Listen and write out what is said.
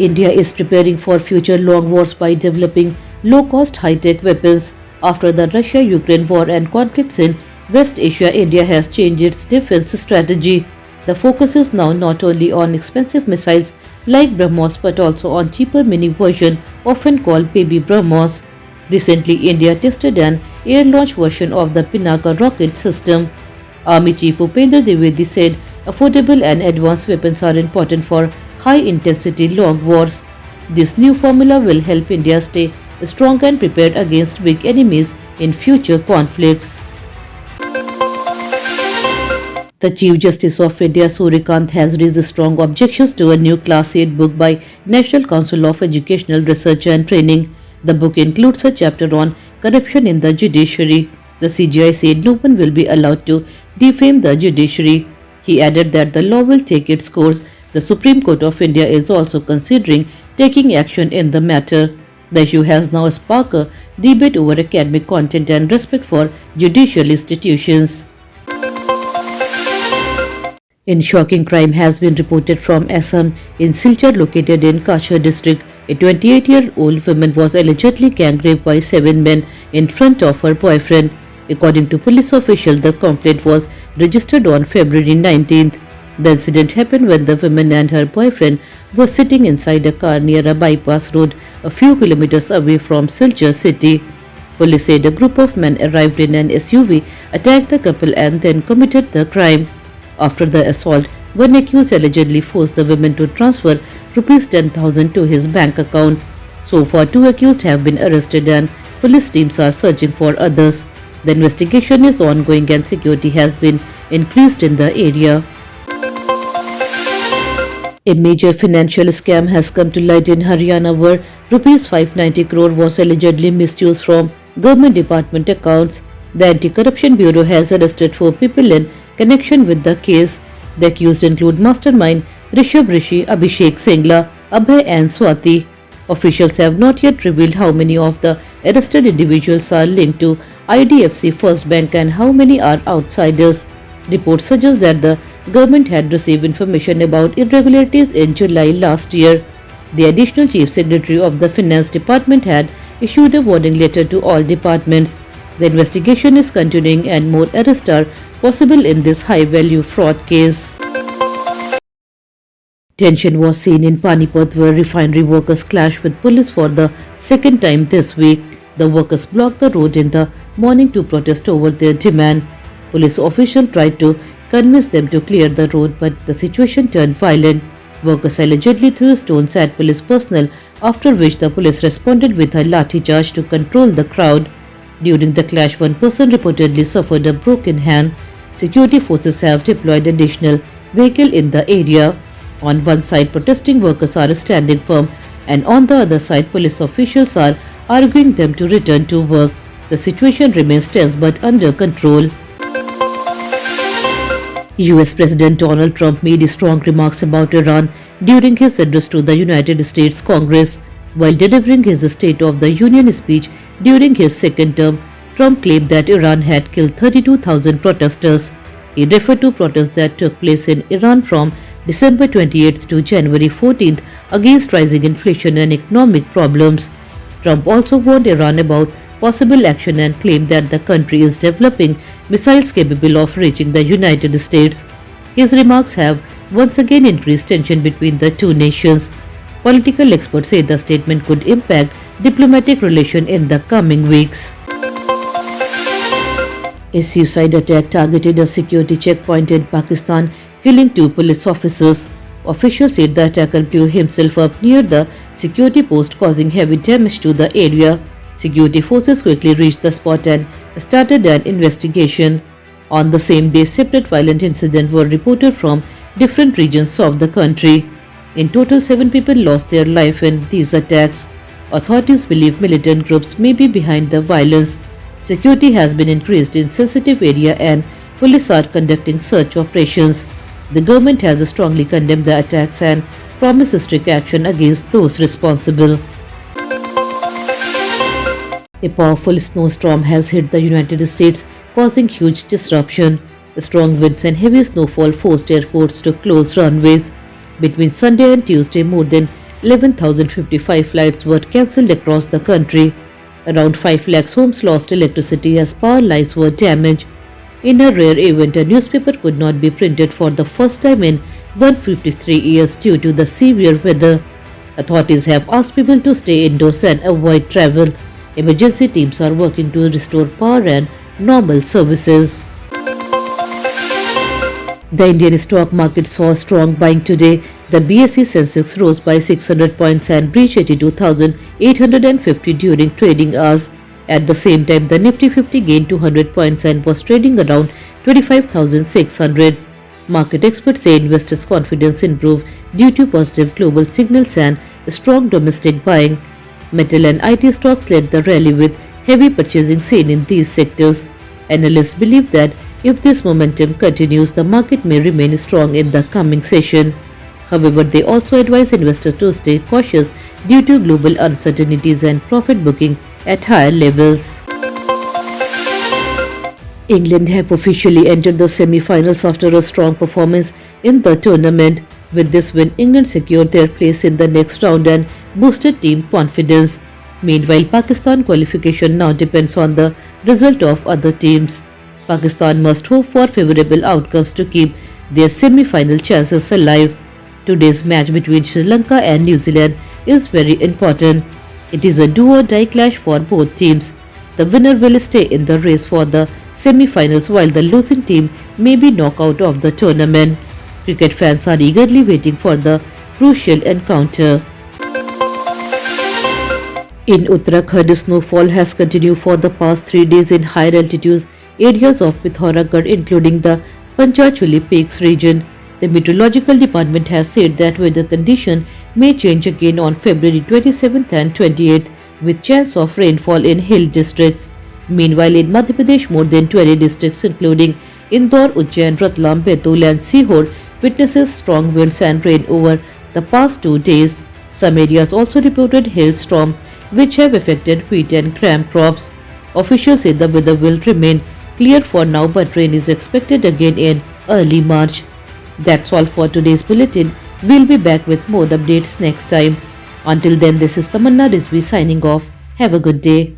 India is preparing for future long wars by developing low-cost high-tech weapons. After the Russia-Ukraine war and conflicts in West Asia, India has changed its defense strategy. The focus is now not only on expensive missiles like BrahMos but also on cheaper mini version often called Baby BrahMos. Recently, India tested an air-launched version of the Pinaka rocket system. Army Chief Upendra Dwivedi said affordable and advanced weapons are important for high-intensity long wars. This new formula will help India stay strong and prepared against big enemies in future conflicts. The Chief Justice of India Suryakant has raised strong objections to a new Class 8 book by National Council of Educational Research and Training. The book includes a chapter on corruption in the judiciary. The CJI said no one will be allowed to defame the judiciary. He added that the law will take its course. The Supreme Court of India is also considering taking action in the matter. The issue has now sparked a debate over academic content and respect for judicial institutions. A shocking crime has been reported from Assam in Silchar located in Kachar district. A 28-year-old woman was allegedly gang raped by 7 men in front of her boyfriend. According to police officials, the complaint was registered on February 19th. The incident happened when the woman and her boyfriend were sitting inside a car near a bypass road a few kilometers away from Silchar city. Police said a group of men arrived in an SUV, attacked the couple and then committed the crime. After the assault, one accused allegedly forced the woman to transfer Rs 10,000 to his bank account. So far, 2 accused have been arrested and police teams are searching for others. The investigation is ongoing and security has been increased in the area. A major financial scam has come to light in Haryana where Rs 590 crore was allegedly misused from government department accounts. The Anti-Corruption Bureau has arrested 4 people in connection with the case. The accused include mastermind Rishabh Rishi, Abhishek Singla, Abhay and Swati. Officials have not yet revealed how many of the arrested individuals are linked to IDFC First Bank and how many are outsiders. Reports suggest that the government had received information about irregularities in July last year. The additional chief secretary of the finance department had issued a warning letter to all departments. The investigation is continuing and more arrests are possible in this high-value fraud case. Tension was seen in Panipat where refinery workers clashed with police for the second time this week. The workers blocked the road in the morning to protest over their demand. Police officials tried to convince them to clear the road, but the situation turned violent. Workers allegedly threw stones at police personnel, after which the police responded with a lathi charge to control the crowd. During the clash, one person reportedly suffered a broken hand. Security forces have deployed additional vehicle in the area. On one side, protesting workers are standing firm, and on the other side, police officials are arguing them to return to work. The situation remains tense but under control. US President Donald Trump made strong remarks about Iran during his address to the United States Congress. While delivering his State of the Union speech during his second term, Trump claimed that Iran had killed 32,000 protesters. He referred to protests that took place in Iran from December 28th to January 14th against rising inflation and economic problems. Trump also warned Iran about possible action and claimed that the country is developing missiles capable of reaching the United States. His remarks have once again increased tension between the two nations. Political experts say the statement could impact diplomatic relations in the coming weeks. A suicide attack targeted a security checkpoint in Pakistan, killing 2 police officers. Officials said the attacker blew himself up near the security post, causing heavy damage to the area. Security forces quickly reached the spot and started an investigation. On the same day, separate violent incidents were reported from different regions of the country. In total, 7 people lost their life in these attacks. Authorities believe militant groups may be behind the violence. Security has been increased in sensitive area and police are conducting search operations. The government has strongly condemned the attacks and promised strict action against those responsible. A powerful snowstorm has hit the United States, causing huge disruption. Strong winds and heavy snowfall forced airports to close runways. Between Sunday and Tuesday, more than 11,055 flights were cancelled across the country. Around 5 lakhs homes lost electricity as power lines were damaged. In a rare event, a newspaper could not be printed for the first time in 153 years due to the severe weather. Authorities have asked people to stay indoors and avoid travel. Emergency teams are working to restore power and normal services. The Indian stock market saw strong buying today. The BSE Sensex rose by 600 points and breached 82,850 during trading hours. At the same time, the Nifty 50 gained 200 points and was trading around 25,600. Market experts say investors' confidence improved due to positive global signals and strong domestic buying. Metal and IT stocks led the rally with heavy purchasing seen in these sectors. Analysts believe that if this momentum continues, the market may remain strong in the coming session. However, they also advise investors to stay cautious due to global uncertainties and profit booking at higher levels. England have officially entered the semi-finals after a strong performance in the tournament. With this win, England secured their place in the next round and boosted team confidence. Meanwhile, Pakistan qualification now depends on the result of other teams. Pakistan must hope for favorable outcomes to keep their semi-final chances alive. Today's match between Sri Lanka and New Zealand is very important. It is a do-or-die clash for both teams. The winner will stay in the race for the semi-finals while the losing team may be knocked out of the tournament. Cricket fans are eagerly waiting for the crucial encounter. In Uttarakhand, snowfall has continued for the past 3 days in higher altitudes areas of Pithoragarh, including the Panchachuli Peaks region. The Meteorological Department has said that weather conditions may change again on February 27th and 28th, with chance of rainfall in hill districts. Meanwhile, in Madhya Pradesh, more than 20 districts including Indore, Ujjain, Ratlam, Betul and Sihor witnesses strong winds and rain over the past 2 days. Some areas also reported hailstorms which have affected wheat and gram crops. Officials say the weather will remain clear for now, but rain is expected again in early March. That's all for today's bulletin. We'll be back with more updates next time. Until then, this is Tamanna Rizvi signing off. Have a good day.